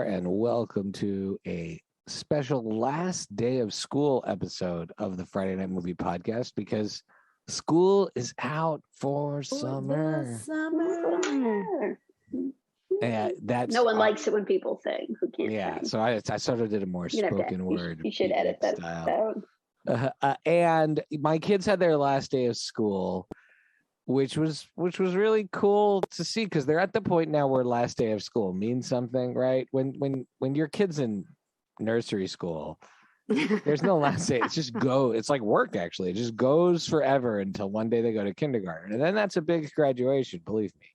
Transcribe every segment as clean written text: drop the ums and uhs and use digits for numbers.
and welcome to a special last day of school episode of the Friday Night Movie Podcast, because school is out for summer. Yeah, that's no one likes it when people sing who can't sing. So I sort of did a more spoken word. You should edit that style. And my kids had their last day of school, which was really cool to see, because they're at the point now where last day of school means something, right? When your kid's in nursery school, there's no last day. It's just go. It's like work, actually. It just goes forever until one day they go to kindergarten, and then that's a big graduation. Believe me,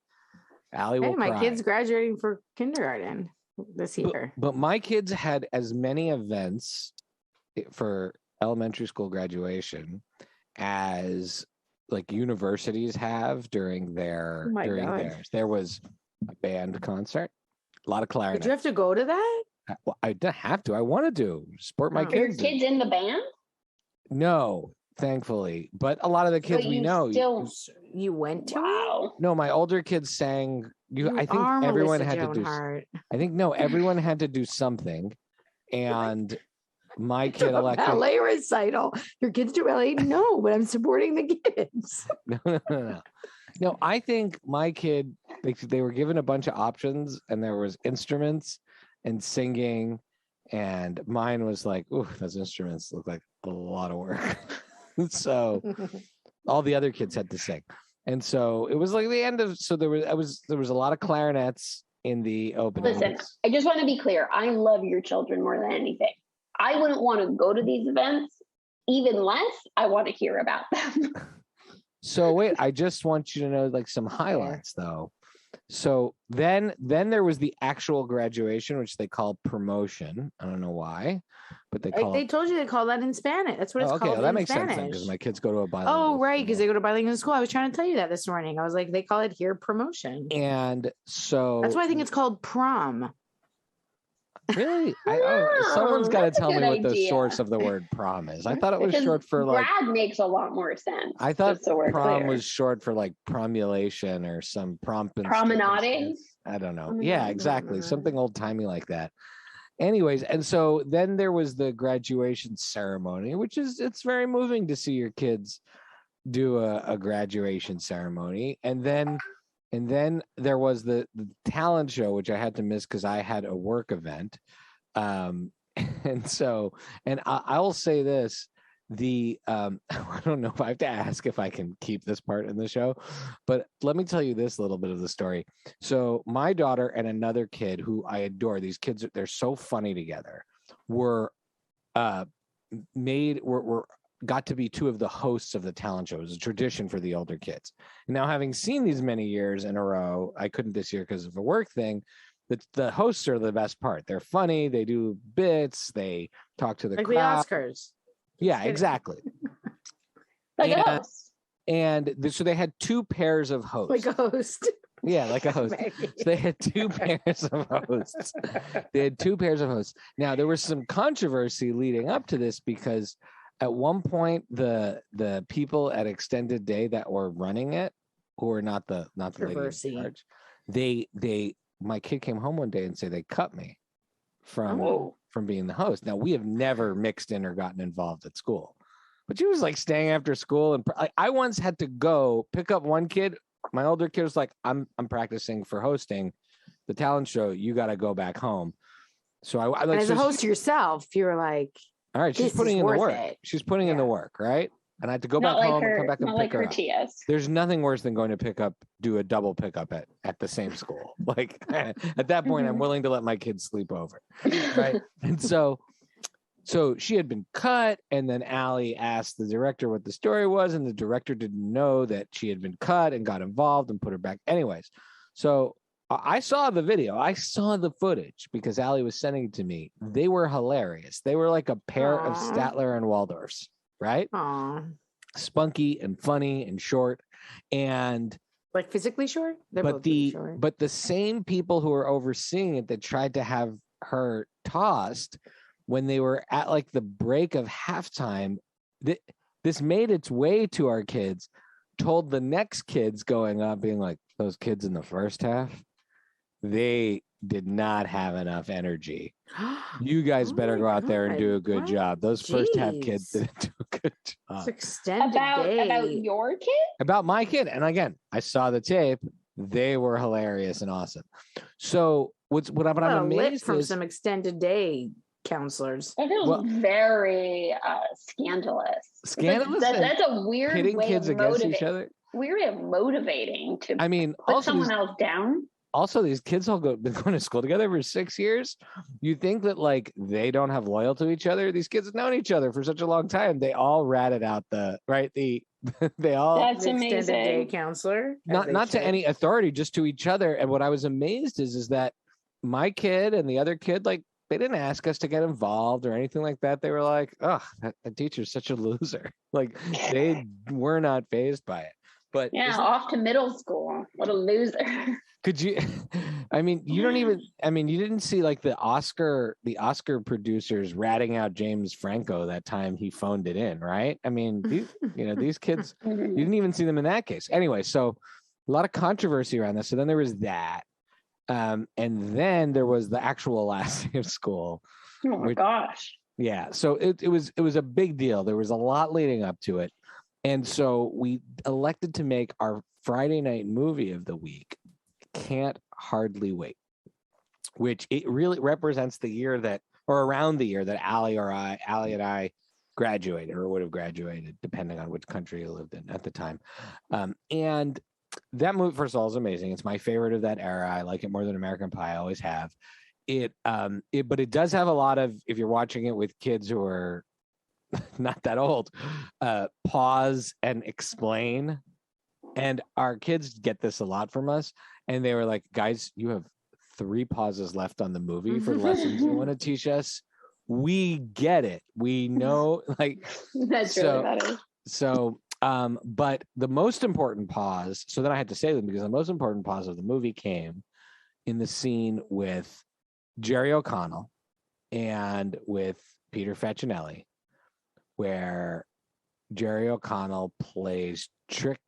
Allie will cry. My kid's graduating for kindergarten this year. But my kids had as many events for elementary school graduation as like universities have during theirs. There was a band concert, a lot of clarinet. Did you have to go to that? Well, I didn't have to. I wanted to support my kids. Are your kids in the band? No, thankfully. But a lot of the kids you went to wow. No, my older kids sang. I think everyone had to do. Everyone had to do something, and my kid elected ballet recital. Your kids do ballet? No, but I'm supporting the kids. No, I think my kid, they were given a bunch of options, and there was instruments and singing, and mine was like, "Ooh, those instruments look like a lot of work." So all the other kids had to sing, and so it was like the end of. So there was a lot of clarinets in the opening. Listen, I just want to be clear. I love your children more than anything. I wouldn't want to go to these events, even less I want to hear about them. So wait, I just want you to know like some highlights though. So then there was the actual graduation, which they call promotion. I don't know why, but they told you they call that in Spanish. That's what it's called. Okay, that makes sense then, because my kids go to a bilingual. Oh, right, because they go to bilingual school. I was trying to tell you that this morning. I was like, they call it here promotion, and so that's why I think it's called prom. Really? Someone's got to tell me what the source of the word prom is. I thought it was short for like. Grad makes a lot more sense. I thought prom was short for like promulation or some promenading. I don't know. Yeah, exactly. Something old timey like that. Anyways, and so then there was the graduation ceremony, which it's very moving to see your kids do a graduation ceremony, and then there was the talent show, which I had to miss because I had a work event. And I'll say this, I don't know if I have to ask if I can keep this part in the show, but let me tell you this little bit of the story. So my daughter and another kid who I adore, these kids, they're so funny together, were got to be two of the hosts of the talent show. It was a tradition for the older kids. Now, having seen these many years in a row, I couldn't this year because of a work thing. The hosts are the best part. They're funny. They do bits. They talk to the crowd. Like the Oscars. Yeah, exactly. Like a host. And so they had two pairs of hosts. Like a host. Yeah, like a host. So they had two pairs of hosts. Now, there was some controversy leading up to this because at one point, the people at Extended Day that were running it, who were not the lady in charge, my kid came home one day and said they cut me from being the host. Now, we have never mixed in or gotten involved at school, but she was like staying after school, and I once had to go pick up one kid. My older kid was like, "I'm practicing for hosting the talent show. You got to go back home." So I like, as a host yourself, you're like. All right, she's putting in the work. She's putting in the work, right? And I had to go back home and come back and pick her up. HIAS. There's nothing worse than going to do a double pickup at the same school. Like at that point, I'm willing to let my kids sleep over, right? And so she had been cut, and then Allie asked the director what the story was, and the director didn't know that she had been cut and got involved and put her back. Anyways, so I saw the video. I saw the footage because Allie was sending it to me. They were hilarious. They were like a pair of Statler and Waldorfs, right? Aww. Spunky and funny and short, and like physically short. But the same people who were overseeing it that tried to have her tossed when they were at like the break of halftime. This made its way to our kids. Told the next kids going up, being like, those kids in the first half. They did not have enough energy. You guys Oh better my go out there and do a God, good what? job. Those first half kids Jeez. didn't do a good It's job. extended About day. your kid? About my kid. And again, I saw the tape. They were hilarious and awesome. So what I'm Well, lit amazed from is some extended day counselors. That feels very scandalous. Scandalous That's a weird pitting way kids of against motivating. each other. Weird way of motivating to I mean, put also someone else down. Also, these kids all been going to school together for 6 years. You think that like they don't have loyal to each other? These kids have known each other for such a long time. They all ratted out they all That's The extended day amazing. counselor. not to any authority, just to each other. And what I was amazed is that my kid and the other kid, like, they didn't ask us to get involved or anything like that. They were like, "Oh, that teacher's such a loser." Like they were not fazed by it. But Yeah, off to middle school. What a loser. could you? I mean, you don't even. I mean, you didn't see like the Oscar producers ratting out James Franco that time he phoned it in, right? I mean, these kids. You didn't even see them in that case. Anyway, so a lot of controversy around this. So then there was that, and then there was the actual last day of school. Oh my gosh. Yeah, so it was a big deal. There was a lot leading up to it, and so we elected to make our Friday night movie of the week Can't Hardly Wait, which it really represents the year that, or around the year that Allie and I graduated or would have graduated, depending on which country you lived in at the time. And that movie, first of all, is amazing. It's my favorite of that era. I like it more than American Pie. I always have. But it does have a lot of, if you're watching it with kids who are not that old, pause and explain. And our kids get this a lot from us. And they were like, "Guys, you have 3 pauses left on the movie for lessons you want to teach us. We get it. We know." Like, That's really funny. So, but the most important pause, so then I had to say them because the most important pause of the movie came in the scene with Jerry O'Connell and with Peter Facinelli, where Jerry O'Connell plays Trip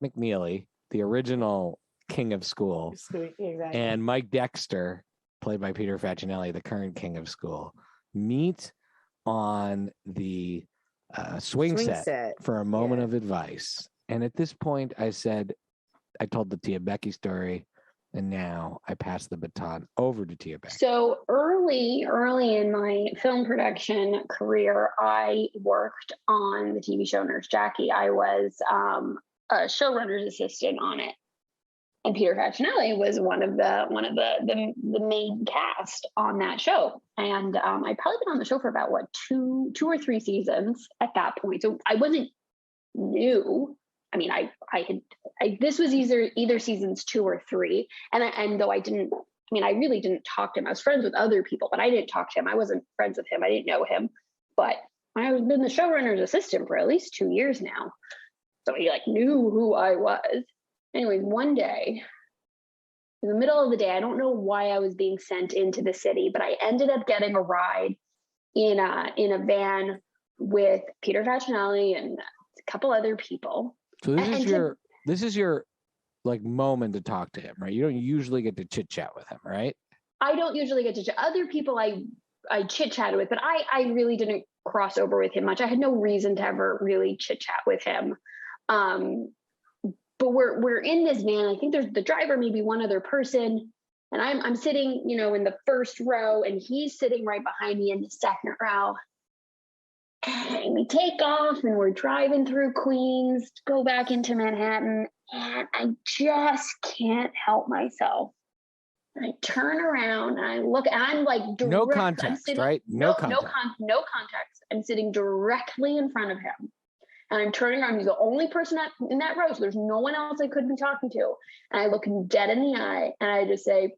McNeely, the original king of school, Exactly. and Mike Dexter, played by Peter Facinelli, the current king of school, meet on the swing set for a moment of advice. And at this point, I told the Tia Becky story, and now I pass the baton over to Tia Becky. So early in my film production career, I worked on the TV show Nurse Jackie. I was a showrunner's assistant on it, and Peter Facinelli was one of the main cast on that show. And I'd probably been on the show for about two or 3 seasons at that point. So I wasn't new. I mean, this was either seasons 2 or 3. And though I really didn't talk to him. I was friends with other people, but I didn't talk to him. I wasn't friends with him. I didn't know him, but I've been the showrunner's assistant for at least 2 years now. So he knew who I was. Anyways, one day, in the middle of the day, I don't know why I was being sent into the city, but I ended up getting a ride in a van with Peter Facinelli and a couple other people. So this is your moment to talk to him, right? You don't usually get to chit chat with him, right? I don't usually get to chat. Other people I chit chatted with, but I really didn't cross over with him much. I had no reason to ever really chit chat with him. But we're in this van. I think there's the driver, maybe one other person, and I'm sitting, in the first row, and he's sitting right behind me in the second row. And we take off, and we're driving through Queens to go back into Manhattan, and I just can't help myself. And I turn around and I look, and I'm no context, right? No context. No context. I'm sitting directly in front of him. And I'm turning around. He's the only person in that row, so there's no one else I could be talking to. And I look him dead in the eye, and I just say,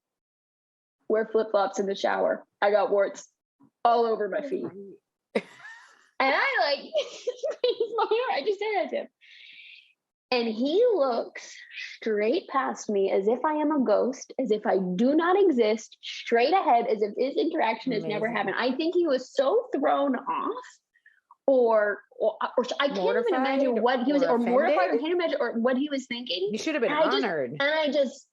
"Wear flip-flops in the shower. I got warts all over my feet." And I I just said that to him. And he looks straight past me as if I am a ghost, as if I do not exist, straight ahead, as if this interaction has never happened. I think he was so thrown off, or I can't even imagine what he was, or mortified, or can't imagine or what he was thinking. He should have been honored. And I just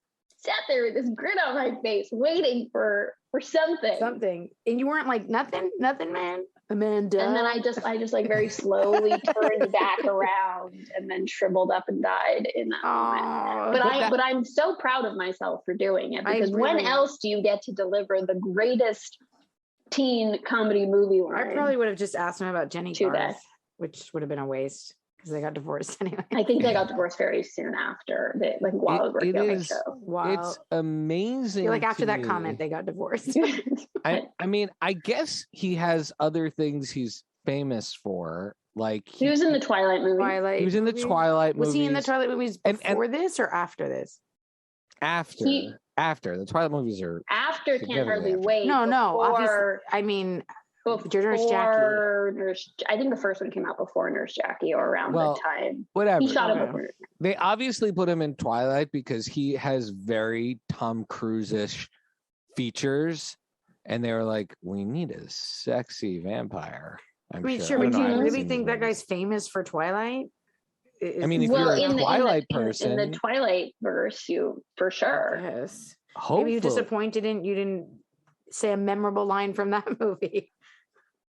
sat there with this grin on my face, waiting for something. Something. And you weren't like, nothing, man. Amanda. And then I just like very slowly turned back around and then shriveled up and died in that moment. But I'm so proud of myself for doing it, because when else do you get to deliver the greatest teen comedy movie line? I probably would have just asked him about Jenny Garth, which would have been a waste because they got divorced anyway. I think they got divorced very soon after, while I was working on the show. Wow. It's amazing. Like after that comment, they got divorced. I mean, I guess he has other things he's famous for. Like he was in the Twilight movie. He was in the Twilight movies. Was he in the Twilight movies before this or after this? After the Twilight movies are after. Can't hardly wait. No, obviously. I mean, Nurse Jackie. I think the first one came out before Nurse Jackie, or around the time. Whatever. He shot it before. They obviously put him in Twilight because he has very Tom Cruise-ish features, and they were like, "We need a sexy vampire." But do you really think that guy's famous for Twilight? I mean, if you're a Twilight person, in the Twilight verse, you for sure. Yes. Hopefully. Maybe you're disappointed you didn't say a memorable line from that movie.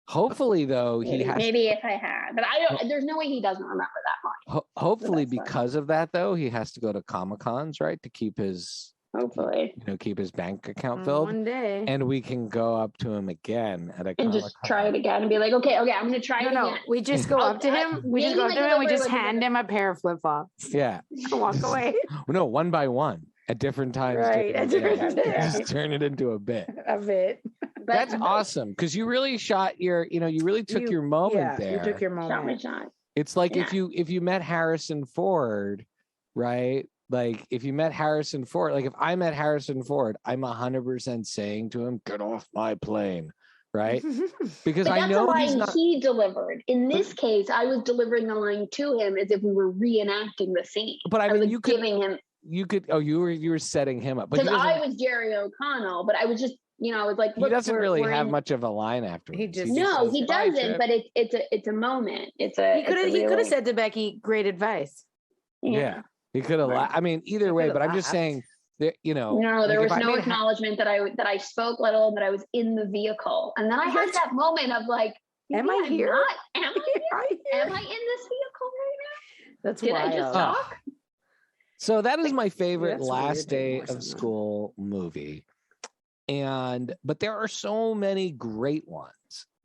Hopefully, though, maybe if I had, but I don't. There's no way he doesn't remember that line. Hopefully, because of that, though, he has to go to Comic-Cons, right, to keep his keep his bank account filled. One day, and we can go up to him again at a and just try it again and be like, okay, I'm going to try it again. No, we just go up to him. We just go up to him. We just hand him a pair of flip flops. Yeah, walk away. No, one by one at different times. Right, just turn it into a bit. A bit. That's awesome, because you really shot you really took your moment there. You took your moment. Shot my shot. It's like if you met Harrison Ford, right? Like if you met Harrison Ford, like if I met Harrison Ford, I'm 100% saying to him, "Get off my plane," right? Because I know that's the line he delivered. In this case, I was delivering the line to him as if we were reenacting the scene. But I mean, you were setting him up. Because I was Jerry O'Connell, but I was just. I was like, he doesn't really have much of a line after. He doesn't. But it's a moment. He could have said to Becky, "Great advice." Yeah, he could have. I mean, either way. But I'm just saying that No, there was no acknowledgement that I spoke, let alone that I was in the vehicle. And then I had that moment of like, am I here? Am I here? Am I in this vehicle right now? That's Did I just talk? So that is my favorite last day of school movie. But there are so many great ones.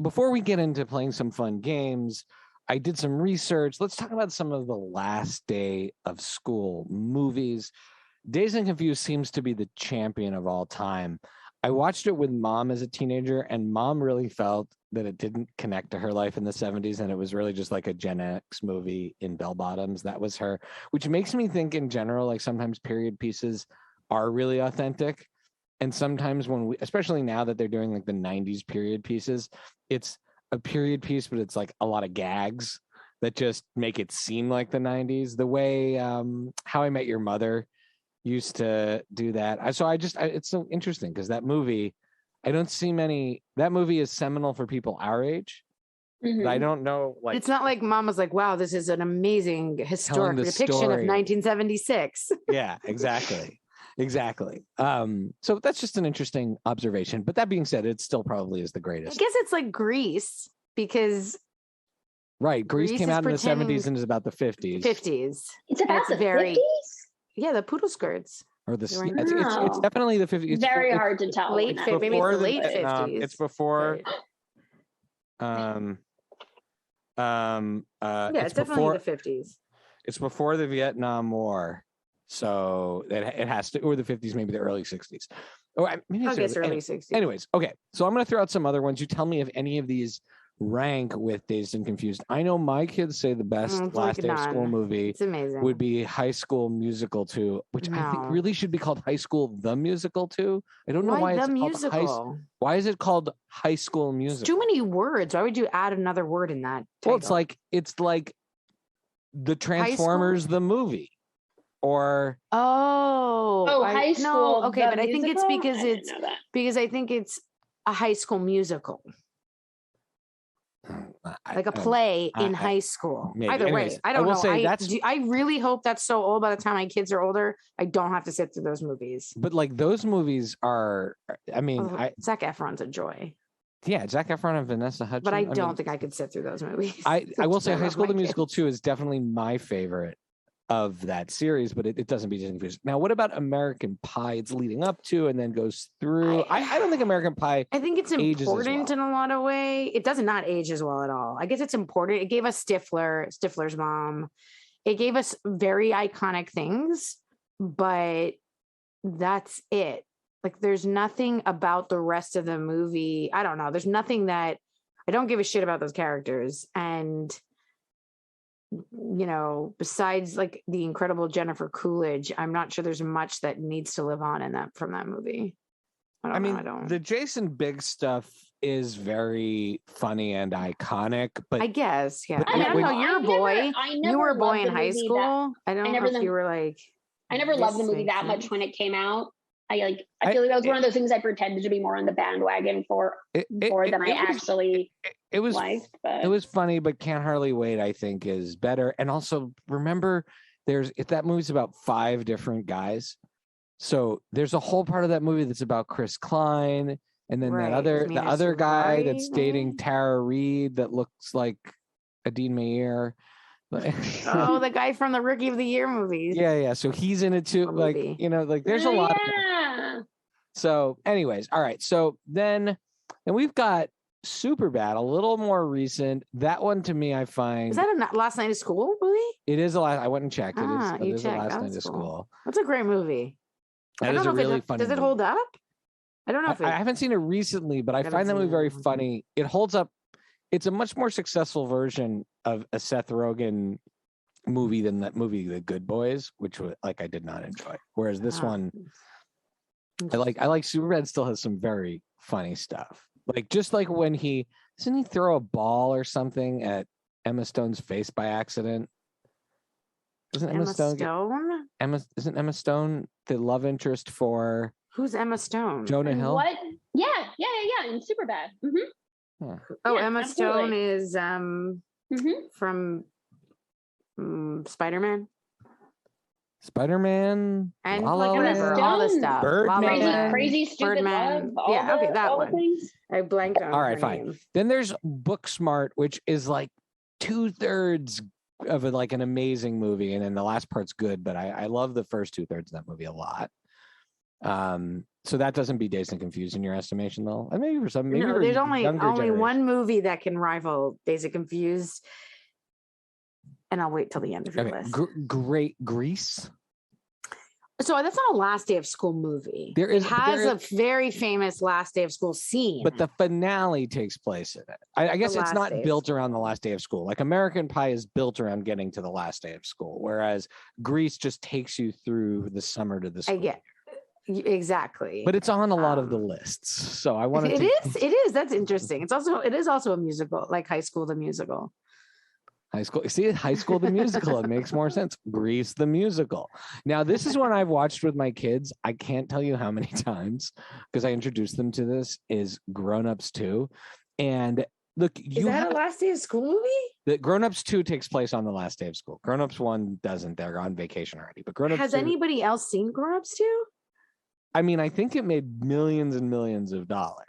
Before we get into playing some fun games, I did some research. Let's talk about some of the last day of school movies. Dazed and Confused seems to be the champion of all time. I watched it with Mom as a teenager, and Mom really felt that it didn't connect to her life in the 70s, and it was really just like a Gen X movie in bell bottoms. That was her, which makes me think in general, like sometimes period pieces are really authentic. And sometimes especially now that they're doing like the 90s period pieces, it's a period piece, but it's like a lot of gags that just make it seem like the 90s. The way How I Met Your Mother used to do that. It's so interesting because that movie, I don't see many. That movie is seminal for people our age. Mm-hmm. But I don't know. Like, it's not like Mom was like, "Wow, this is an amazing historic depiction of 1976." Yeah, exactly. Exactly. So that's just an interesting observation. But that being said, it still probably is the greatest. I guess it's like Grease because Grease came out in the 70s and is about the 50s. It's about the 50s? Yeah, the poodle skirts. Or it's definitely the 50s. It's very hard to tell. Maybe it's the late 50s. It's before it's definitely the 50s. It's before the Vietnam War. So it has to, or the 50s, maybe the early 60s. Or maybe I guess early 60s. Anyways, okay. So I'm going to throw out some other ones. You tell me if any of these rank with Dazed and Confused. I know my kids say the best last day of school movie would be High School Musical 2, which I think really should be called High School the Musical 2. I don't know why it's called why is it called High School Musical? It's too many words. Why would you add another word in that title? Well, it's like the Transformers the movie. Or high school. Okay, but I think it's because I think it's a High School Musical. like a play in high school. Maybe. Either Anyways, way, I don't know. say I really hope that's so old by the time my kids are older, I don't have to sit through those movies. But like those movies are, I mean, Zac Efron's a joy. Yeah, Zac Efron and Vanessa Hudgens. But I don't think I could sit through those movies. I will say High School the Musical 2 is definitely my favorite of that series, but it doesn't be confused. Now, what about American Pie? It's leading up to and then goes through. I don't think American Pie. I think it's important in a lot of ways. It does not age as well at all. I guess it's important. It gave us Stifler's mom. It gave us very iconic things, but that's it. Like, there's nothing about the rest of the movie. I don't know. There's nothing that I don't give a shit about those characters. And besides like the incredible Jennifer Coolidge, I'm not sure there's much that needs to live on from that movie. I don't. The Jason Biggs stuff is very funny and iconic, but I guess, yeah. I don't know. You're a boy. You were a boy in high school. I don't know if you were like. I never loved the movie that much when it came out. I feel like that was one of those things I pretended to be more on the bandwagon for than I actually liked. But it was funny, but Can't Hardly Wait, I think, is better. And also remember, that movie's about 5 different guys. So there's a whole part of that movie that's about Chris Klein, and then the other guy that's dating Tara Reid that looks like Adine Meir. Oh, the guy from the Rookie of the Year movies. Yeah. So he's in it too. There's a lot. So anyways, all right. So then we've got Superbad, a little more recent. That one to me, I find. Is that a Last Night of School movie? It is I went and checked. It is a Last Night of School. That's a great movie. That is a really funny movie. Does it hold up? I don't know if I haven't seen it recently, but I find that movie very funny. It holds up. It's a much more successful version of a Seth Rogen movie than that movie, The Good Boys, which I did not enjoy. Whereas this one, I like Superbad still has some very funny stuff. Like just like when doesn't he throw a ball or something at Emma Stone's face by accident? Isn't Emma Stone the love interest for who's Emma Stone? Jonah Hill? What? Yeah, in Superbad. Mm-hmm. Yeah. Oh, Emma Stone is from Spider-Man. And whatever, all the stuff. Birdman. Crazy stupid Birdman. love. That one. Things. I blanked on. All right, fine. Then there's Booksmart, which is like 2/3 of an amazing movie, and then the last part's good, but I love the first 2/3 of that movie a lot. So that doesn't be Dazed and Confused in your estimation, though. And maybe for some, there's only one movie that can rival Dazed and Confused, and I'll wait till the end of your list. Great Grease. So that's not a Last Day of School movie. It has a very famous Last Day of School scene, but the finale takes place in it. I guess it's not built around the last day of school. Like American Pie is built around getting to the last day of school, whereas Grease just takes you through the summer to the school. Exactly, but it's on a lot of the lists. So I want to. It is. That's interesting. It is also a musical, like High School the Musical. High School the Musical. It makes more sense. Grease the Musical. Now, this is one I've watched with my kids. I can't tell you how many times because I introduced them to this. Is Grownups 2, and look, is that a Last Day of School movie? The Grownups 2 takes place on the last day of school. Grownups 1 doesn't. They're on vacation already. But Grownups has 2, anybody else seen Grownups 2? I mean, I think it made millions and millions of dollars.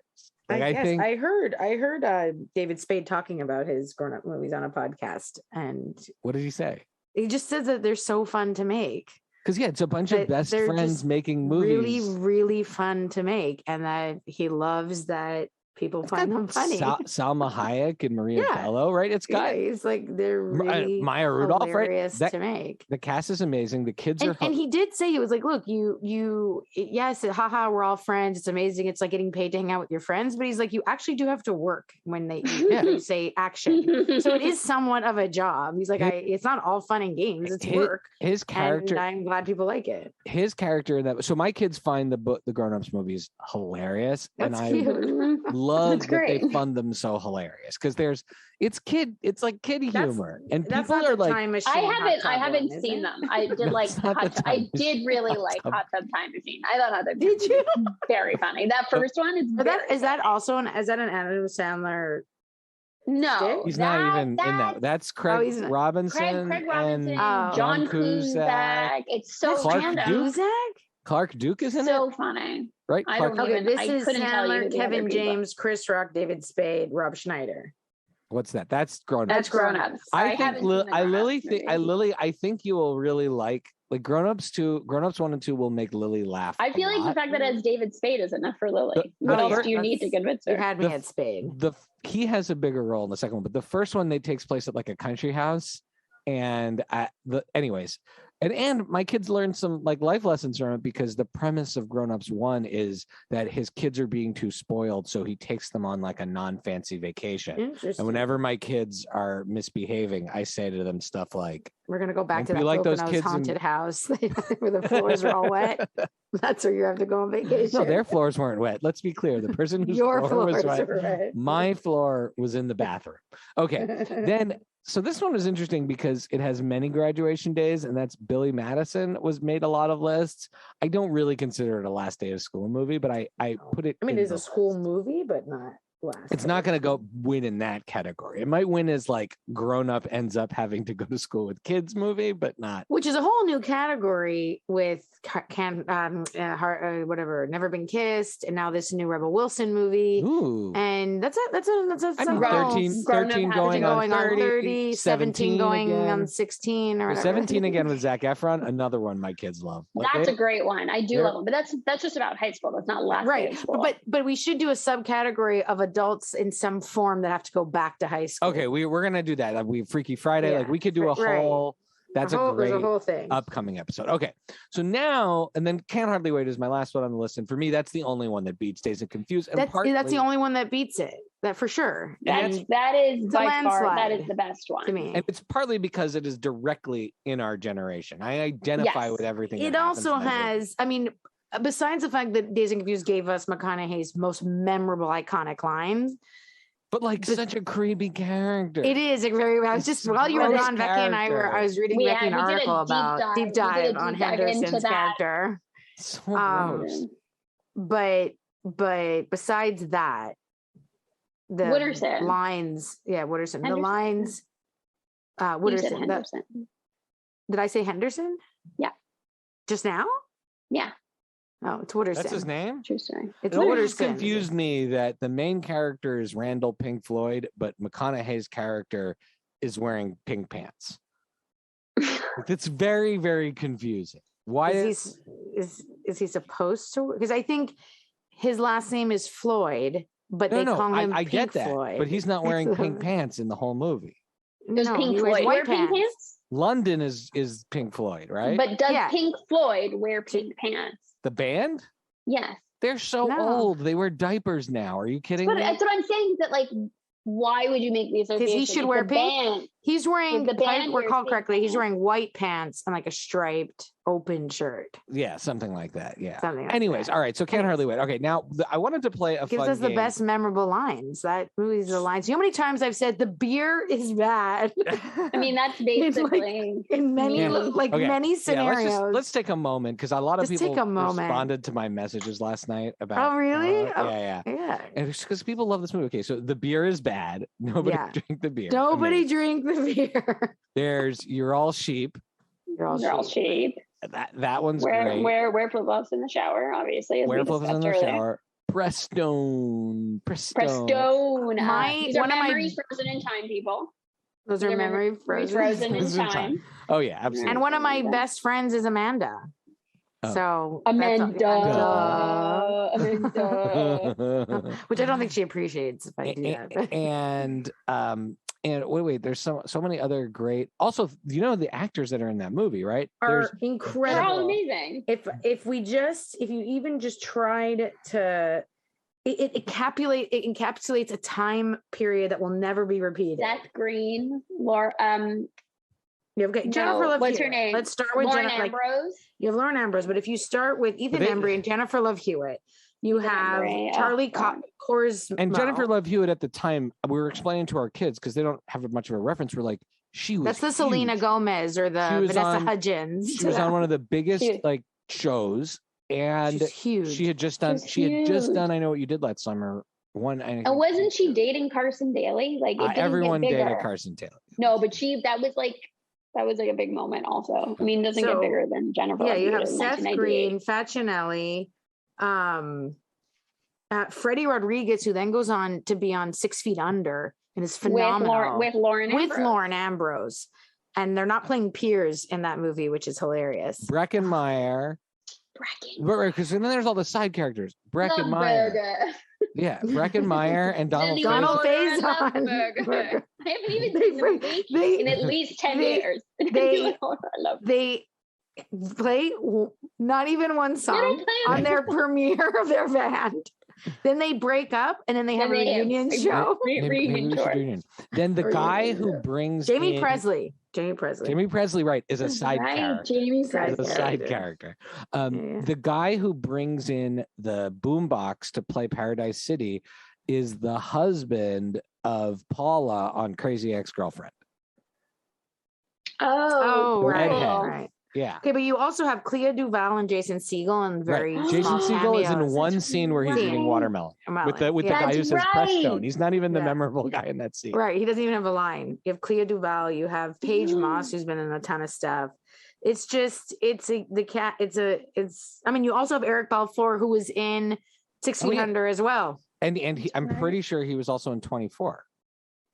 I heard David Spade talking about his grown-up movies on a podcast, and what did he say? He just says that they're so fun to make. Because it's a bunch of best friends making movies, really, really fun to make, and that he loves that people find them funny. Salma Hayek and Maria Bello, right? It's got it's like they're really Maya Rudolph, hilarious right? To make. The cast is amazing. The kids are, and he did say, he was like, "Look, yes, haha, we're all friends. It's amazing. It's like getting paid to hang out with your friends." But he's like, you actually do have to work when you say action. So it is somewhat of a job. He's like, it's not all fun and games. It's work. His character, and I'm glad people like it. His character in that. So my kids find the Grownups movies hilarious, That's and cute. I love that they fund them so hilarious because it's like kid humor, and people are like, I haven't seen them. I did like I did really like Hot Tub Time Machine. I thought did you? Very funny. That first one is is that also an Adam Sandler No, He's not even in that. That's Craig he's not. Robinson. Craig Robinson, and John Cusack. Cusack. It's so Clark random. Duke? Clark Duke is in So it? funny. Right? I Clark don't Okay, even. this I is couldn't tell you Sandler, who the Kevin other people are. James, Chris Rock, David Spade, Rob Schneider. What's that? That's Grownups. That's Grownups. I haven't think seen the Grownups movie. I think you will really like Grownups 2. Grownups 1 and 2 will make Lily laugh. I feel like the fact that it has David Spade is enough for Lily. What the else fir- do you need to convince You her? had me at Spade. He has a bigger role in the second one, but the first one they takes place at like a country house, and anyways. And my kids learned some like life lessons from it because the premise of Grownups 1 is that his kids are being too spoiled, so he takes them on like a non-fancy vacation. Interesting. And whenever my kids are misbehaving, I say to them stuff like, We're gonna go back to Don't that be like those Poconos kids in- haunted house where the floors are all wet. That's where you have to go on vacation. "No, their floors weren't wet." Let's be clear: the person whose Your floor was floors wet, are wet. my floor was in the bathroom. Okay, then. So this one is interesting because it has many graduation days, and that's Billy Madison was made a lot of lists. I don't really consider it a last day of school movie, but I put it. I mean, in it's a school movie, but not last. It's not going to go win in that category. It might win as like grown up ends up having to go to school with kids movie, but not. Which is a whole new category with whatever, Never Been Kissed, and now this new Rebel Wilson movie. Ooh. And that's a I mean, 13 going on 30, 17 going again. on 16 or whatever. 17 again with Zac Efron, another one my kids love. That's a great one. I do love them, but that's just about high school. That's not last day Right. of school. But we should do a subcategory of adults in some form that have to go back to high school. Okay, we're gonna do that. We Freaky Friday, Yeah. like we could do a Right. whole. That's a there's great a whole thing. upcoming episode. Okay, so now and then Can't Hardly Wait is my last one on the list, and for me, that's the only one that beats Dazed and Confused. And That's the only one that beats it. That for sure. that is it's a by far that landslide is the best one to me. And it's partly because it is directly in our generation. I identify Yes. with everything. It that happens also in that movie. has, I mean, besides the fact that Dazed and Confused gave us McConaughey's most memorable, iconic lines, but like such a creepy character. it is a very. I was just while you were Gross gone, Becky and I character. I was reading We Becky an did a article deep about dive. deep We did a dive deep on dive into Henderson's that. character. So gross. But besides that, the Wooderson. lines, Wooderson. The Henderson? lines, You said Wooderson. Henderson. Did I say Henderson? Yeah. Just now? Yeah, Oh, it's Wooderson. That's his name. true story. It's It always Wooderson. confused me that the main character is Randall Pink Floyd, but McConaughey's character is wearing pink pants. It's very, very confusing. Why Is he supposed to? Because I think his last name is Floyd, but they call him I Pink get that, Floyd. but he's not wearing So- pink pants in the whole movie. Does No, Pink he wears Floyd white wear pink pants? London is Pink Floyd, right? But does Yeah. Pink Floyd wear pink pants? the band, Yes. they're so No. old. They wear diapers now. Are you kidding But me? that's what I'm saying. Is that like, why would you make the association? he should If wear the pink? band- He's wearing, the if I band wears recall pink correctly, he's pants. wearing white pants and like a striped open shirt. Yeah, something like that. Yeah. Something like Anyways, that. all right. So Can't Hardly Wait. Okay, now I wanted to play a Gives fun us the game. best memorable lines. That movie's the lines. You know how many times I've said the beer is bad I mean, that's basically. in many Yeah. Okay. many Yeah, scenarios. let's take a moment because a lot of Just people take a moment. responded to my messages last night about. Oh, really? Oh, yeah. yeah. And it's because people love this movie. Okay, so the beer is bad. Nobody Yeah. drink the beer. Nobody Amazing. drink the beer. There's You're All Sheep. You're all They're all cheap. cheap. That one's great. Wear flip flops in the shower, obviously. As Wear we flip flops in discussed the earlier. shower. Prestone. Prestone. These are one of my- memories frozen in time, people. Those These are are memory memories frozen. frozen in Frozen in time. Oh yeah, absolutely. And one of my Yeah. best friends is Amanda. Oh. So Amanda. which I don't think she appreciates if I do that. and wait, there's so many other great. Also, you know the actors that are in that movie, right? Are There's They're all incredible. amazing. If you even just tried to it encapsulates a time period that will never be repeated. Seth Green, Laura, Okay, Jennifer Love what's Hewitt. her name? Let's start with Lauren Jennifer. Ambrose. You have Lauren Ambrose, but if you start with Ethan Embry and Jennifer Love Hewitt, you Ethan have Embry, Charlie God. Corsmo. and Jennifer Love Hewitt at the time. We were explaining to our kids because they don't have much of a reference. We're like, she was. That's the huge. Selena Gomez or the She was Vanessa on- Hudgens. She was on one of the biggest Huge. like shows, and She's huge. she had just done. She's She had just huge. done. I Know What You Did Last Summer And wasn't she dating Carson Daly? Like, it didn't everyone get bigger. dated Carson Daly. No, but that was like a big moment also. I mean, it doesn't get bigger than Jennifer. Yeah, you have in Seth 1998. Green, Faccinelli, Freddie Rodriguez, who then goes on to be on 6 Feet Under and is phenomenal. With Lauren Ambrose. And they're not playing peers in that movie, which is hilarious. Breckenmeyer. Because then there's all the side characters. Breckenmeyer. Yeah, Breckenmeyer and Donald Faison. I haven't even seen the movie in at least 10 years. They play not even one song on their premiere of their band. Then they break up, and then they have a reunion show. Reunion. Then the guy who brings Jamie Presley, right, is a side character. Jamie Presley is a side character. The guy who brings in the boombox to play Paradise City is the husband of Paula on Crazy Ex-Girlfriend. Right. Yeah. Okay, but you also have Clea Duvall and Jason Segel, and Jason Segel is in one scene where he's eating watermelon with the guy who says Prestone. He's not even the memorable guy in that scene. Right. He doesn't even have a line. You have Clea Duvall. You have Paige Moss, who's been in a ton of stuff. It's just I mean, you also have Eric Balfour, who was in 6 Feet Under as well. And I'm pretty sure he was also in 24.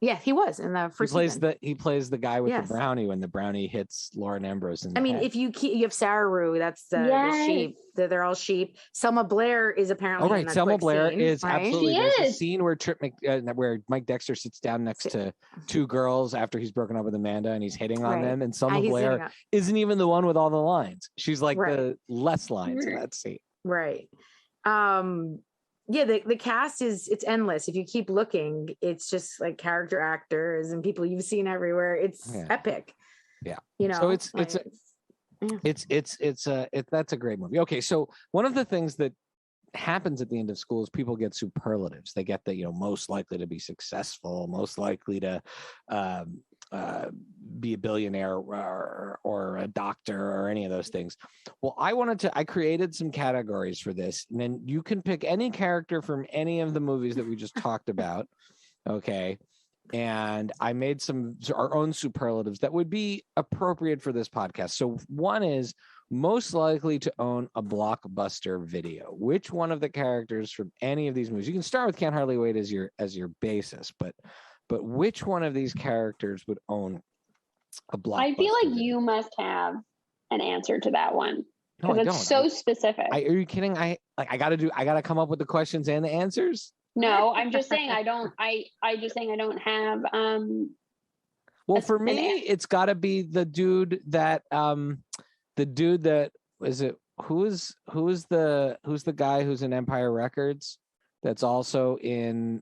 Yeah, he was in the first season. He plays the guy with the brownie when the brownie hits Lauren Ambrose in the head. If you have Sarah Rue, that's the sheep. They're all sheep. Selma Blair is apparently in that Selma Blair scene, is right? absolutely. There's a scene where where Mike Dexter sits down next to two girls after he's broken up with Amanda and he's hitting on them, and Selma Blair isn't even the one with all the lines. She's like the less lines in that scene. Right. Yeah, the cast it's endless. If you keep looking, it's just like character actors and people you've seen everywhere. It's epic. Yeah. So that's a great movie. Okay, so one of the things that happens at the end of school is people get superlatives. They get the most likely to be successful, most likely to be a billionaire or a doctor or any of those things. Well, I created some categories for this, and then you can pick any character from any of the movies that we just talked about. Okay. And I made our own superlatives that would be appropriate for this podcast. So one is most likely to own a blockbuster video. Which one of the characters from any of these movies? You can start with Can't Hardly Wait as your basis, but which one of these characters would own a blockbuster? I feel like you must have an answer to that one because it's so specific. Are you kidding? I got to come up with the questions and the answers. No, I'm just saying I don't have. Well, for me, it's got to be the dude that is it. Who's the guy who's in Empire Records? That's also in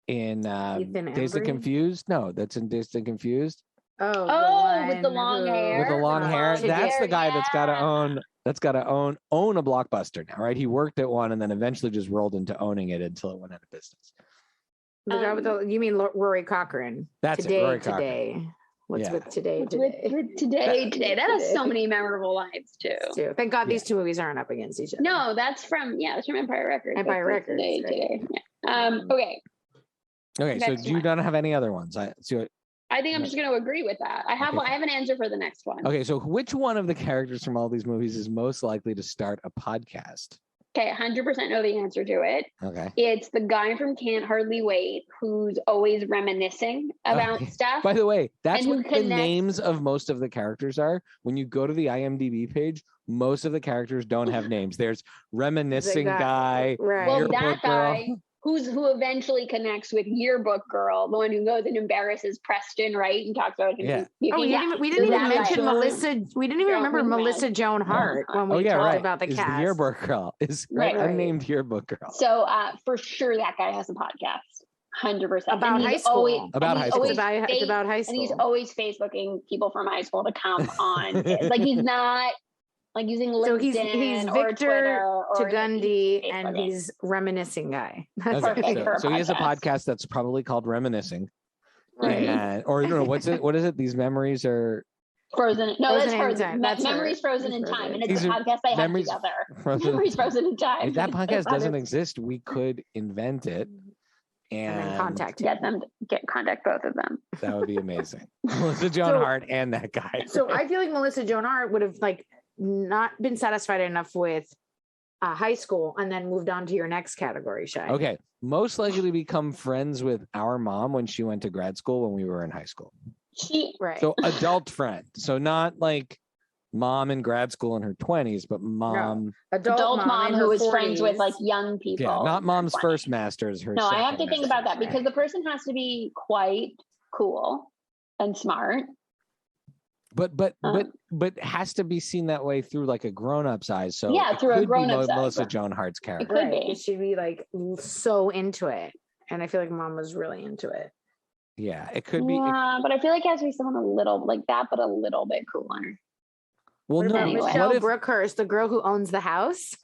Dazed and Confused. No, that's in Dazed and Confused. With the long hair. With the long hair. That's the guy that's got to own. That's got to own a blockbuster now, right? He worked at one and then eventually just rolled into owning it until it went out of business. The guy with you mean Rory Cochrane? That's today, Rory today. Cochrane. What's with today? With today. That has so many memorable lines too. Thank God these two movies aren't up against each other. No, that's from Empire Records. Empire Records. Today. Yeah. Okay. Okay. So do you not have any other ones? I think I'm just going to agree with that. I have an answer for the next one. Okay, so which one of the characters from all these movies is most likely to start a podcast? Okay, 100% know the answer to it. Okay. It's the guy from Can't Hardly Wait who's always reminiscing about stuff. By the way, that's what the names of most of the characters are. When you go to the IMDb page, most of the characters don't have names. There's reminiscing guy. Right. Well, that guy who eventually connects with Yearbook Girl, the one who goes and embarrasses Preston, right? And talks about him. Yeah. We didn't even mention Melissa. We didn't even remember Melissa Joan Hart when we talked about the cast. The Yearbook Girl is unnamed Yearbook Girl. So for sure that guy has a podcast. 100%. About high school. It's about high school. And he's always Facebooking people from high school to come on. Like he's not like using LinkedIn. So he's Victor Tugundi, and he's reminiscing guy. So he has a podcast that's probably called Reminiscing. Right. What is it? These memories are frozen. No, that's frozen. Memories frozen in time. And it's a podcast they have together. Memories frozen in time. If that podcast doesn't exist, we could invent it. and then contact contact both of them. That would be amazing. Melissa Joan Hart and that guy. So I feel like Melissa Joan Hart would have like not been satisfied enough with high school and then moved on to your next category, Shay. Okay. Most likely to become friends with our mom when she went to grad school when we were in high school. Right. So adult friend. So not like mom in grad school in her 20s, but mom. No. Adult mom who was 40s. friends with like young people. Yeah, not mom's first master's. Her no, I have to second think about that master's. because the person has to be quite cool and smart. But has to be seen that way through like a grown-up's eyes. So yeah, through a grown-up's eyes. Melissa Joan Hart's character. It could be. She'd be like so into it, and I feel like mom was really into it. Yeah, it could be. Yeah, but I feel like it has to be someone a little like that, but a little bit cooler. Well, What no. about Anyway. Michelle What if, Brookhurst, the girl who owns the house,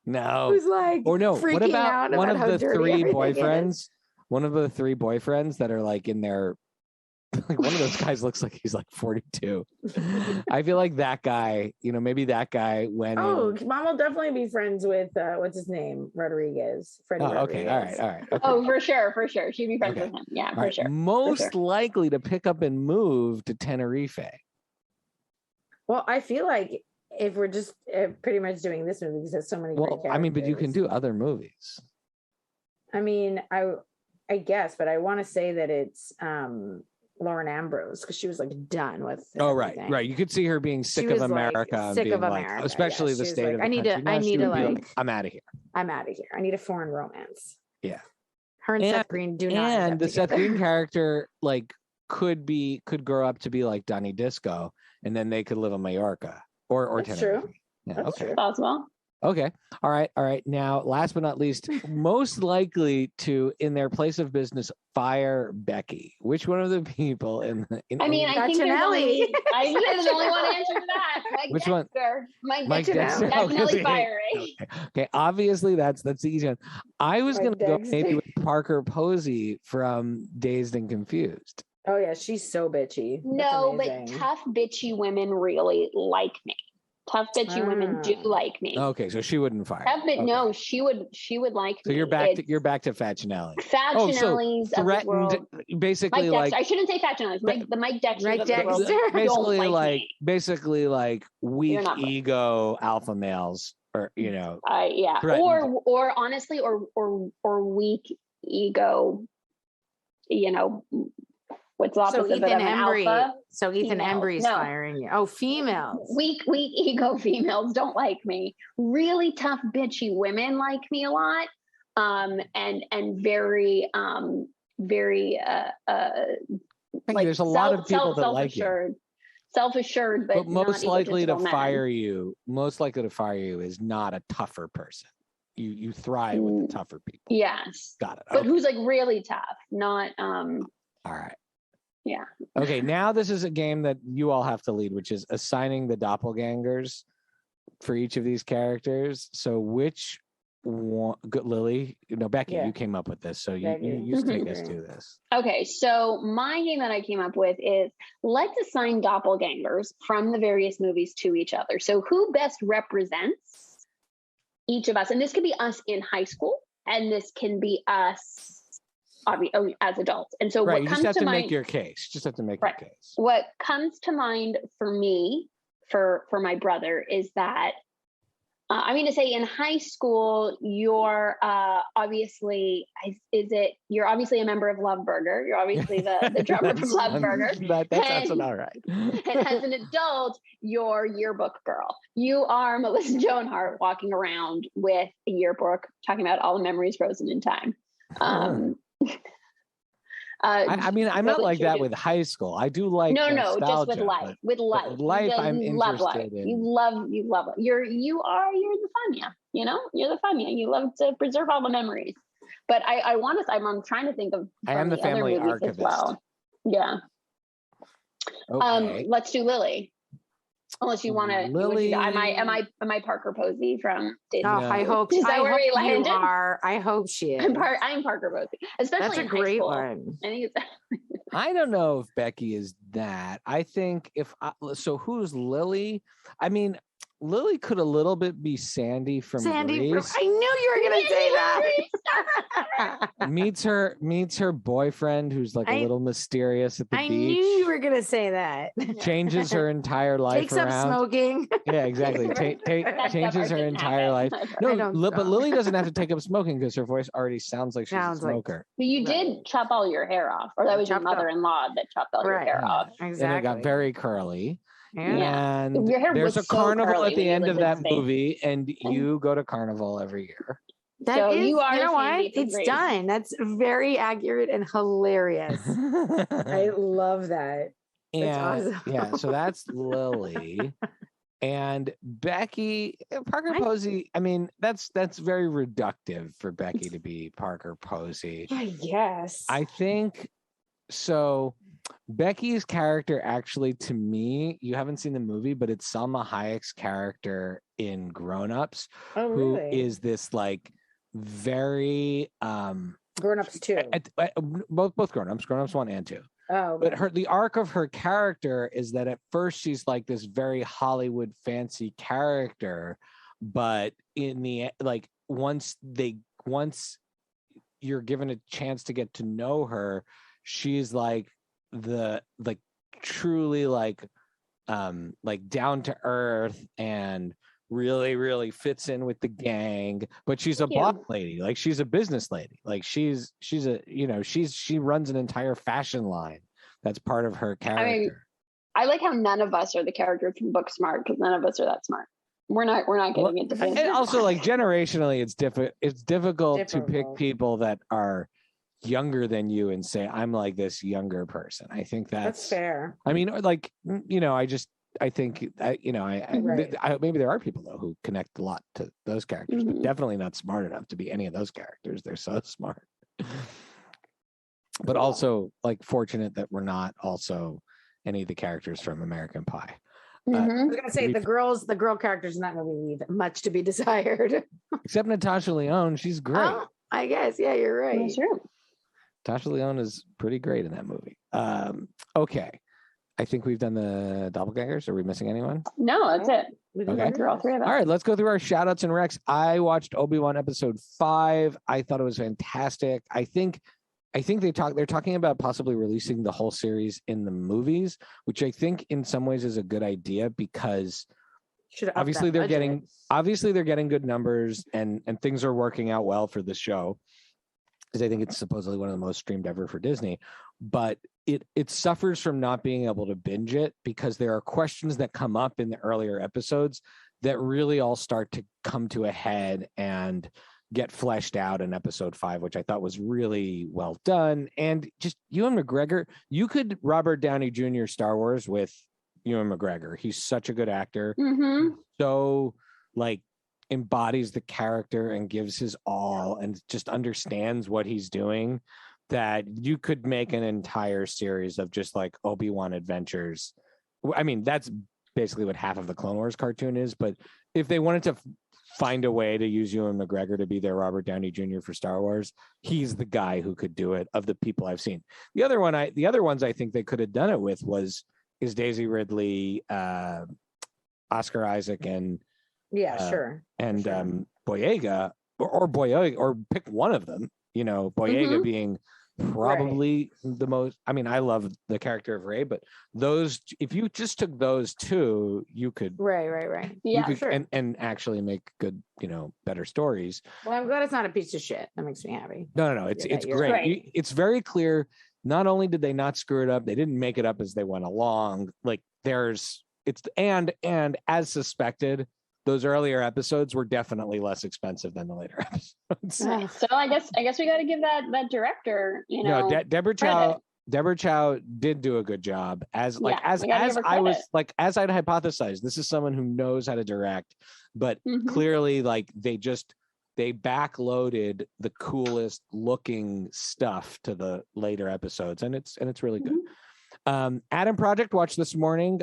no. who's like Or no. freaking What about out one of how the dirty three everything boyfriends? is. One of the three boyfriends that are like in their. Like one of those guys looks like he's like 42. I feel like that guy, maybe that guy went. Oh, mom will definitely be friends with what's his name, Rodriguez. Freddie Okay, Rodriguez. all right. Okay. Oh, for sure. She'd be friends Okay. with him. Yeah, All for right. sure. Most likely to pick up and move to Tenerife. Well, I feel like if we're just pretty much doing this movie because there's so many. Well, great I mean, but you can characters. do other movies. I mean, I guess, but I want to say that it's Lauren Ambrose because she was like done with. Oh, everything. right. You could see her being sick She of was, like, America, and sick being of like, America, especially yeah. the She was state like, of the I need country. to- Now I she need to, would be like- I'm out of here. I'm out of here. I need a foreign romance. Yeah. Her and Seth Green do not. end And up the Seth together. Green character, like, could grow up to be like Donnie Disco, and then they could live in Mallorca or That's Tenerife. true. Yeah. That's Okay. true. Possible. Okay. All right. Now, last but not least, most likely to, in their place of business, fire Becky. Which one of the people in I I think there's only, there's only one answer to that. Mike Which one? Dexter. Mike Dexter. Definitely Okay. fiery. Okay. Obviously, that's the easy one. I was Mike going to go Dexter. maybe with Parker Posey from Dazed and Confused. Oh yeah, she's so bitchy. That's No, but amazing. tough bitchy women really like me. Tough bitchy women do like me. Okay, so she wouldn't fire. Tough Okay. No, she would like So me. you're back It's to Facinelli. Facinelli's of the world. Threatened, basically Mike like Dexter. I shouldn't say Facinelli's. The Mike Dexter Mike of the world Dexter. basically don't like me. basically like weak You're not- ego alpha males, or Yeah, threatened. or honestly, or weak ego. What's the opposite So of an alpha? Ethan Females. Embry's No. firing you. Oh, females. Weak ego females don't like me. Really tough bitchy women like me a lot. And very like there's a lot of people that like you. Self-assured, But most not likely to egotistical men. fire you is not a tougher person. You thrive with the tougher people. Yes, Got it. but Okay. who's like really tough, not All right. yeah. Okay, now this is a game that you all have to lead, which is assigning the doppelgangers for each of these characters. So which one, Lily, Becky, Yeah. you came up with this, so you Becky. take us through this. Okay, so my game that I came up with is let's assign doppelgangers from the various movies to each other. So who best represents each of us? And this could be us in high school, and this can be us as adults. And so Right, what you comes just have to mind, make your case. Just have to make Right. your case. what comes to mind for me, for my brother, is that I'm going to say in high school, you're obviously a member of Love Burger. You're obviously the drummer from Love Burger. That sounds all right. And as an adult, you're yearbook girl. You are Melissa Joan Hart walking around with a yearbook, talking about all the memories frozen in time. I mean, I'm not really like that cute. with high school. I do like No, just nostalgia, with life. but With life. with life, I'm You love life. interested in- You love it. You're the Fania. You're the Fania. You love to preserve all the memories. But I'm trying to think of I am the other family movies archivist. as well. Yeah. Okay. Let's do Lily. Unless you want to. Lily- Am I Parker Posey from Dazed? Oh, No. I hope. Is that I where hope we you landed? are. I hope she is. I'm Parker Posey, especially That's a in high great school. one. I think it's. I don't know if Becky is that. I think so who's Lily? I mean, Lily could a little bit be Sandy from Grease. I knew you were gonna say that. meets her boyfriend, who's like a little mysterious at the beach. I knew you were gonna say that. Changes her entire life. Takes up smoking. Yeah, exactly. Changes her entire life. No, but Lily doesn't have to take up smoking because her voice already sounds like she's a smoker. But you did chop all your hair off, or that was your mother-in-law that chopped all your hair off. Exactly. And it got very curly. Yeah. And there's a carnival at the end of that movie, and you go to carnival every year. You know what? It's done. That's very accurate and hilarious. I love that. That's awesome. Yeah, so that's Lily. And Becky, Parker Posey, I mean, that's very reductive for Becky to be Parker Posey. Yes. I think so. Becky's character, actually, to me, you haven't seen the movie, but it's Salma Hayek's character in Grownups, who is this like very Grownups 2. Both Grownups, Grownups 1 and 2. Oh, okay. But the arc of her character is that at first she's like this very Hollywood fancy character, but in the like once you're given a chance to get to know her, she's like truly like down to earth and really, really fits in with the gang, but she's a boss lady. Like she's a business lady. Like she runs an entire fashion line. That's part of her character. I mean, I like how none of us are the characters from Booksmart because none of us are that smart. We're not getting into this. And also, like generationally, it's difficult to pick people that are younger than you and say I'm like this younger person. I think that's fair. I mean, like I think maybe there are people though who connect a lot to those characters, but definitely not smart enough to be any of those characters. They're so smart, but also like fortunate that we're not also any of the characters from American Pie. I was gonna say the girl characters in that movie leave much to be desired. Except Natasha Lyonne, she's great. Oh, I guess, yeah, you're right. That's true. Natasha Lyonne is pretty great in that movie. Okay. I think we've done the doppelgangers. Are we missing anyone? No, that's it. We Okay. went through all three of them. All right, let's go through our shout outs and recs. I watched Obi-Wan episode 5. I thought it was fantastic. I think they're talking about possibly releasing the whole series in the movies, which I think in some ways is a good idea because obviously they're getting good numbers and things are working out well for the show. Because I think it's supposedly one of the most streamed ever for Disney, but it suffers from not being able to binge it because there are questions that come up in the earlier episodes that really all start to come to a head and get fleshed out in episode 5, which I thought was really well done. And just Ewan McGregor, you could Robert Downey Jr. Star Wars with Ewan McGregor. He's such a good actor. So like embodies the character and gives his all and just understands what he's doing, that you could make an entire series of just like Obi-Wan adventures. I mean, that's basically what half of the Clone Wars cartoon is, but if they wanted to find a way to use Ewan McGregor to be their Robert Downey Jr. for Star Wars, he's the guy who could do it of the people I've seen. The other ones I think they could have done it with is Daisy Ridley, Oscar Isaac, and sure. And Boyega or Boyega, or pick one of them, Boyega being probably the most. I mean, I love the character of Rey, but those, if you just took those two, you could right. Yeah, you could, and actually make good, better stories. Well, I'm glad it's not a piece of shit. That makes me happy. No, it's great. Right. It's very clear. Not only did they not screw it up, they didn't make it up as they went along. Like and as suspected, those earlier episodes were definitely less expensive than the later episodes. So I guess we got to give that director, No, Deborah Chow did do a good job as I'd hypothesized. This is someone who knows how to direct, but clearly like they backloaded the coolest looking stuff to the later episodes, and it's really good. Adam Project watched this morning.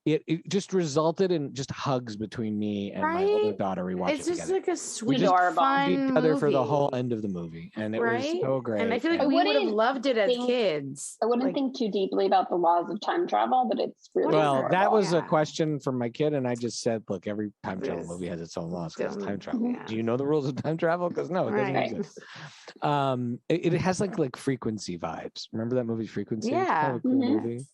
it just resulted in just hugs between me and my older daughter. We watched it's it just together. like a sweet, fun each other for the movie. whole end of the movie, and it was so great. And I feel like we would have loved it as kids. I wouldn't think too deeply about the laws of time travel, but it's really adorable. That was a question from my kid, and I just said, look, every time travel movie has its own laws because time travel. Do you know the rules of time travel? Because no, it doesn't exist. It has like frequency vibes. Remember that movie Frequency? Yeah. Kind of a cool movie.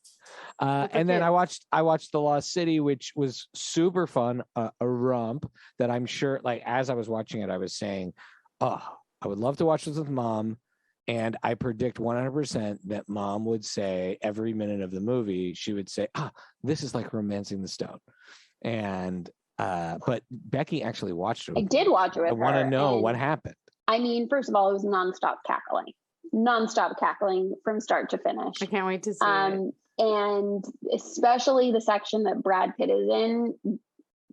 And then I watched The Lost City, which was super fun, a romp that I'm sure, like, as I was watching it, I was saying, oh, I would love to watch this with mom. And I predict 100% that mom would say every minute of the movie, she would say, this is like Romancing the Stone. And, but Becky actually watched it. I did watch it with her. I want to know what happened. I mean, first of all, it was nonstop cackling from start to finish. I can't wait to see it. And especially the section that Brad Pitt is in,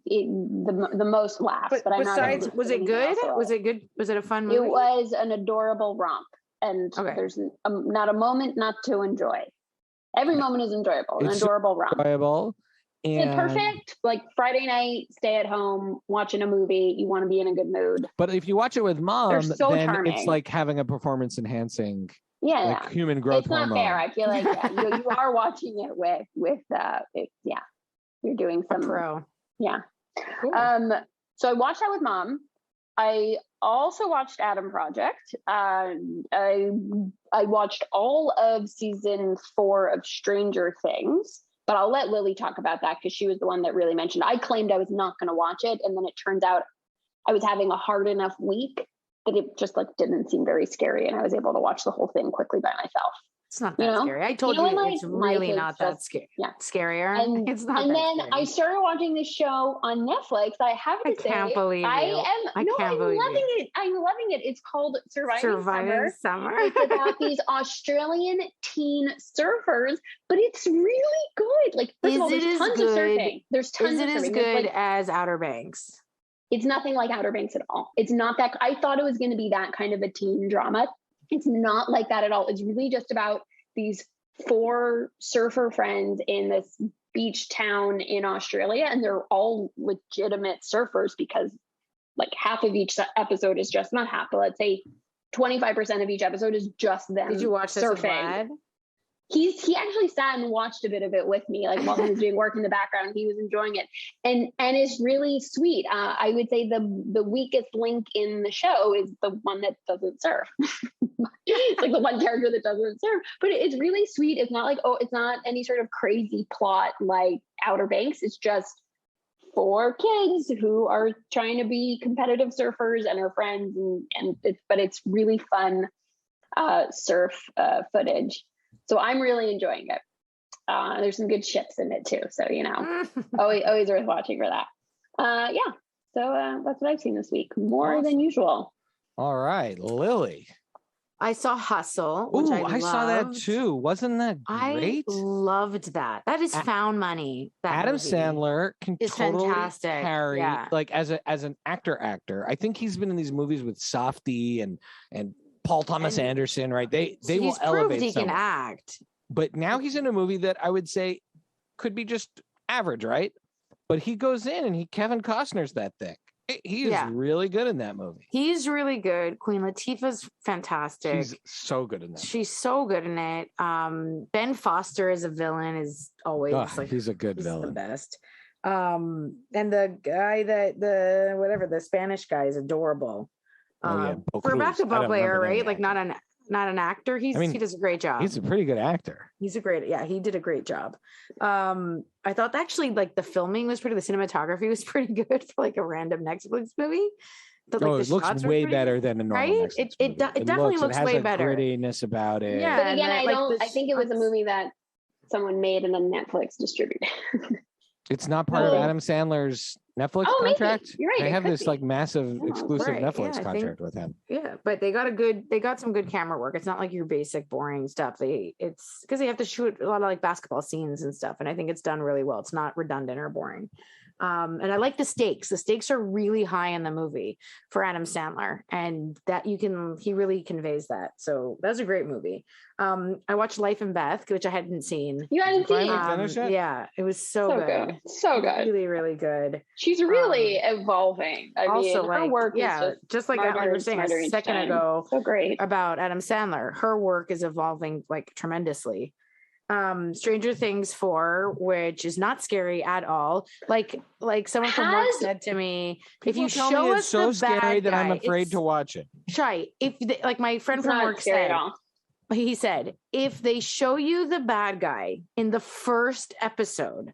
the most laughs. But I'm besides, was it good? Was it good? Was it a fun movie? It was an adorable romp, and there's not a moment not to enjoy. Every moment is enjoyable. An adorable romp. Enjoyable. It's perfect, like Friday night, stay at home, watching a movie. You want to be in a good mood. But if you watch it with mom, then charming. It's like having a performance enhancing. Yeah, human growth. It's not fair. I feel like you are watching it with you're doing some pro. Yeah. Cool. So I watched that with mom. I also watched Adam Project. I watched all of season 4 of Stranger Things, but I'll let Lily talk about that because she was the one that really mentioned. I claimed I was not going to watch it, and then it turns out I was having a hard enough week that it just like didn't seem very scary, and I was able to watch the whole thing quickly by myself. It's not that scary. I told you it's really not that scary. Yeah, scarier. And it's not. And that then scary. I started watching this show on Netflix. I have to say, can't believe I'm loving it. I'm loving it. It's called Surviving Summer. It's about these Australian teen surfers, but it's really good. Like, first of all, there's tons of surfing. There's tons of surfing. Is it as good as Outer Banks? It's nothing like Outer Banks at all. It's not that. I thought it was going to be that kind of a teen drama. It's not like that at all. It's really just about these 4 surfer friends in this beach town in Australia, and they're all legitimate surfers because like half of each episode is just, not half, but let's say 25% of each episode is just them. Did you watch this surfing? He actually sat and watched a bit of it with me, like while he was doing work in the background. He was enjoying it, and it's really sweet. I would say the weakest link in the show is the one that doesn't surf. It's like the one character that doesn't surf, but it's really sweet. It's not like, it's not any sort of crazy plot like Outer Banks. It's just 4 kids who are trying to be competitive surfers and are friends, but it's really fun surf footage. So I'm really enjoying it. There's some good ships in it too. So, always worth watching for that. So that's what I've seen this week. More than usual. All right, Lily. I saw Hustle, which I saw that too. Wasn't that great? I loved that. That is found money. Adam Sandler can totally fantastic. carry, like as an actor. I think he's been in these movies with Softy and Paul Thomas Anderson, right? They will elevate. He can act, but now he's in a movie that I would say could be just average, right? But he goes in and Kevin Costner's that thing. He is really good in that movie. He's really good. Queen Latifah's fantastic. She's so good in that. She's so good in it. Ben Foster as a villain is always he's a good villain. The best. And the guy the Spanish guy is adorable. For a basketball player, right? Like not an actor. He does a great job. He's a pretty good actor. He did a great job. I thought actually like the filming was pretty, the cinematography was pretty good for like a random Netflix movie. It looks way better than a normal Netflix movie. It definitely looks way better. It has a grittiness about it. Yeah, but again, I think it was a movie that someone made and then Netflix distributed. It's not part of Adam Sandler's Netflix contract. Maybe. You're right. They have this like massive exclusive Netflix contract with him. Yeah, but they got some good camera work. It's not like your basic boring stuff. It's because they have to shoot a lot of like basketball scenes and stuff, and I think it's done really well. It's not redundant or boring. And I like the stakes. The stakes are really high in the movie for Adam Sandler, and that he really conveys that. So that's a great movie. I watched Life and Beth, which I hadn't seen. You hadn't seen? Finish it? Yeah, it was so good. So good. Really, really good. She's really evolving. I mean, her work is just like we were saying a second ago, so great about Adam Sandler. Her work is evolving like tremendously. Stranger Things 4, which is not scary at all. Like someone from work said to me, if you show us so the scary bad that guy, I'm afraid to watch it. Shy. If like my friend from work said, he said, if they show you the bad guy in the first episode,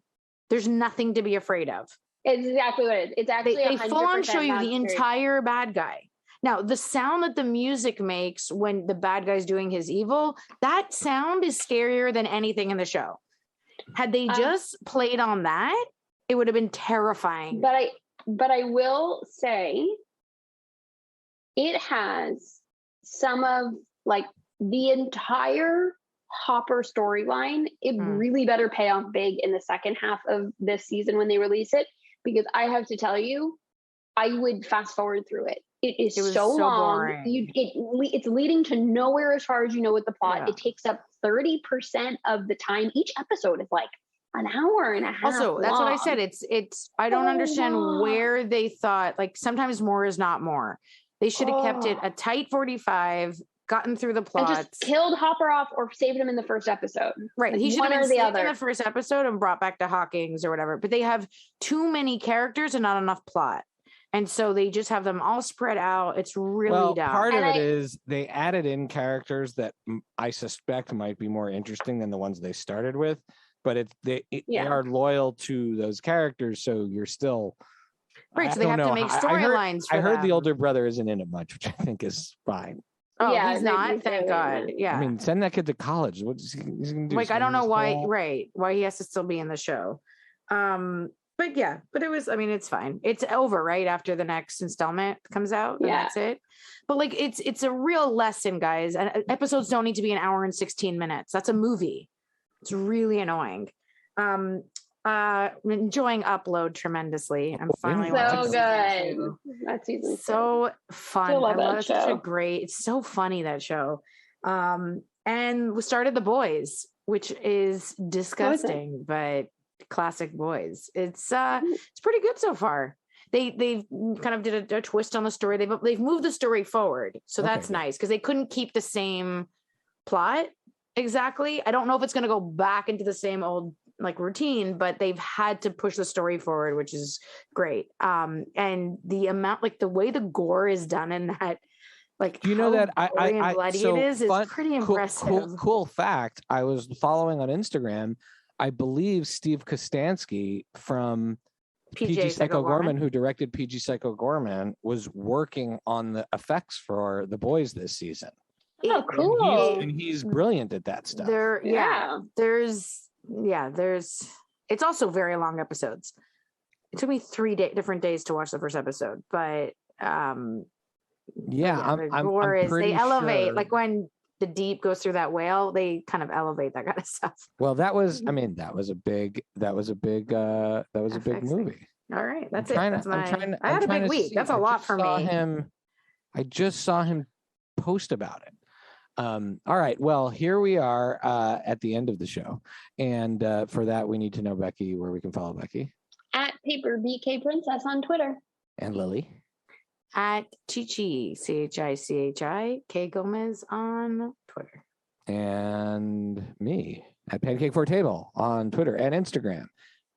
there's nothing to be afraid of. It's exactly what it is. It's actually they full on show you the entire bad guy. Now, the sound that the music makes when the bad guy's doing his evil, that sound is scarier than anything in the show. Had they just played on that, it would have been terrifying. But I will say it has some of like the entire Hopper storyline. It really better pay off big in the second half of this season when they release it, because I have to tell you, I would fast forward through it. It was so long. It's leading to nowhere as far as you know with the plot. Yeah. It takes up 30% of the time. Each episode is like an hour and a half. Also, that's long. what I said. It's I don't understand where they thought, like, sometimes more is not more. They should have kept it a tight 45, gotten through the plot, and just killed Hopper off or saved him in the first episode. Right. Like he should have been saved in the other. first episode and brought back to Hawkins or whatever. But they have too many characters and not enough plot. And so they just have them all spread out. It's really dumb. Part of it is they added in characters that I suspect might be more interesting than the ones they started with, but they are loyal to those characters. So you're still right. So they have to make storylines. I heard the older brother isn't in it much, which I think is fine. Oh, yeah, he's not. Thank God. Yeah. I mean, send that kid to college. What is he going to do? Like, I don't know why. Right. Why he has to still be in the show. But yeah, but it was, I mean, it's fine. It's over right after the next installment comes out. And that's it. But like, it's a real lesson, guys. And episodes don't need to be an hour and 16 minutes. That's a movie. It's really annoying. I'm enjoying Upload tremendously. I'm finally so good. That season so fun. I love it. Such a great. It's so funny, that show. And we started The Boys, which is disgusting, but classic Boys. It's pretty good so far. They've kind of did a twist on the story. They've moved the story forward, so that's nice, because they couldn't keep the same plot exactly. I don't know if it's going to go back into the same old like routine, but they've had to push the story forward, which is great. And the amount, like the way the gore is done in that, like, you know, that bloody it is pretty impressive. Cool fact. I was following on Instagram. I believe Steve Kostansky from PG Psycho Gorman, who directed PG Psycho Gorman, was working on the effects for The Boys this season. Oh, cool! And he's brilliant at that stuff. It's also very long episodes. It took me 3 different days to watch the first episode, but I'm they elevate, sure. Like when the deep goes through that whale, they kind of elevate that kind of stuff. Well, that was a big movie. All right, that's it. I had a big week. That's a lot for me. I just saw him post about it. All right. Well, here we are at the end of the show. And for that, we need to know, Becky, where we can follow Becky. At Paper BK Princess on Twitter. And Lily. At Chichi, CHICHI, K Gomez on Twitter. And me at Pancake for Table on Twitter and Instagram.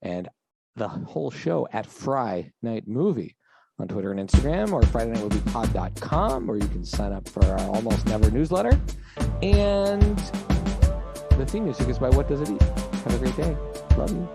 And the whole show at Fry Night Movie on Twitter and Instagram, or FridayNightMoviePod.com, where you can sign up for our Almost Never newsletter. And the theme music is by What Does It Eat? Have a great day. Love you.